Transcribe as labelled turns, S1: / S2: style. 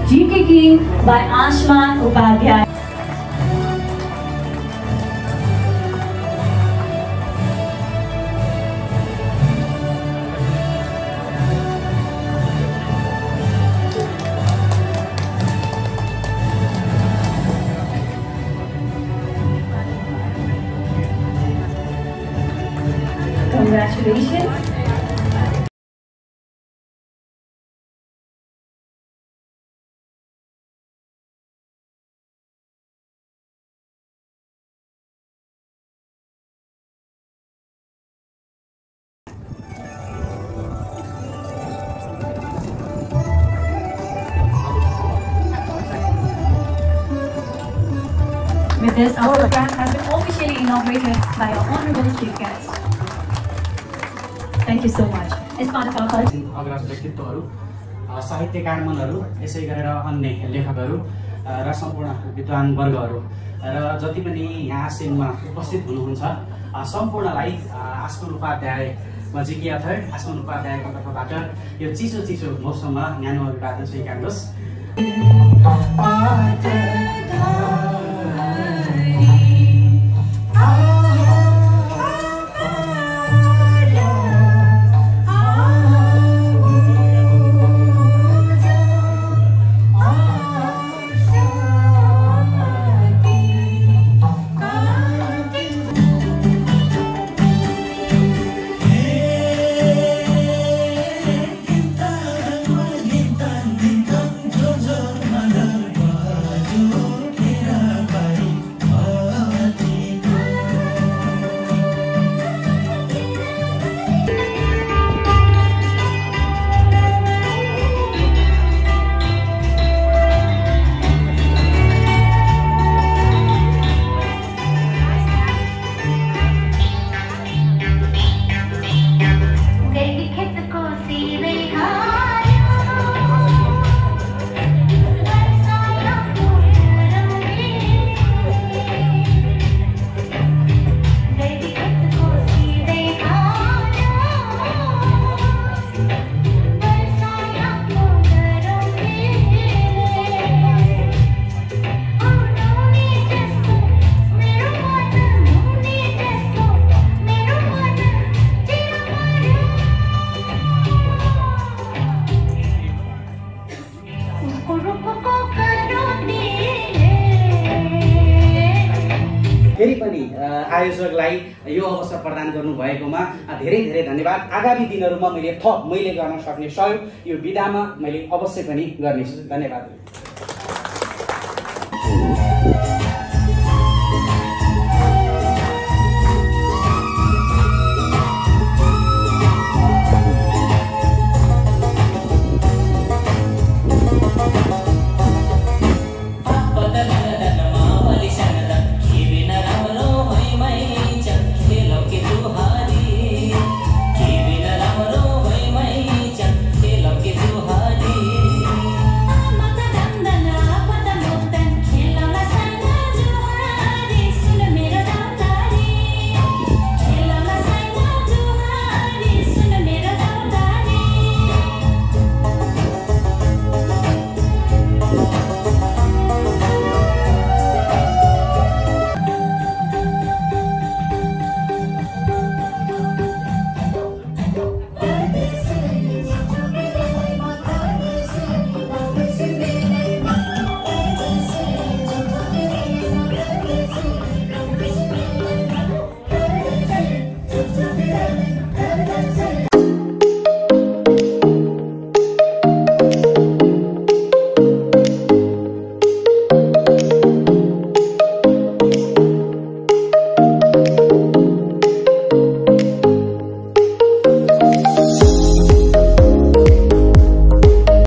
S1: GK King by Ashman Upadhyay. Congratulations. With this, our program has been officially inaugurated by our honorable chief guest. Thank you so much. As part of our culture,
S2: अग्रज व्यक्तित्वहरू साहित्यकार मनहरू यसै गरेर अन्य लेखकहरू र सम्पूर्ण विद्वान वर्गहरू र जति पनि यहाँ आसीनमा उपस्थित हुनुहुन्छ सम्पूर्णलाई आश्मन उपाध्याय जिके अथर आश्मन उपाध्यायको तर्फबाट यो चिसो मौसममा न्यानो अभिवादन स्वीकार्नुहोस्। फेरि पनि आयोजकलाई यो अवसर प्रदान गर्नुभएकोमा धेरै धन्यवाद। आगामी दिनहरूमा मैले गर्न सक्ने सहयोग यो विधामा मैले अवश्य पनि गर्नेछु। धन्यवाद।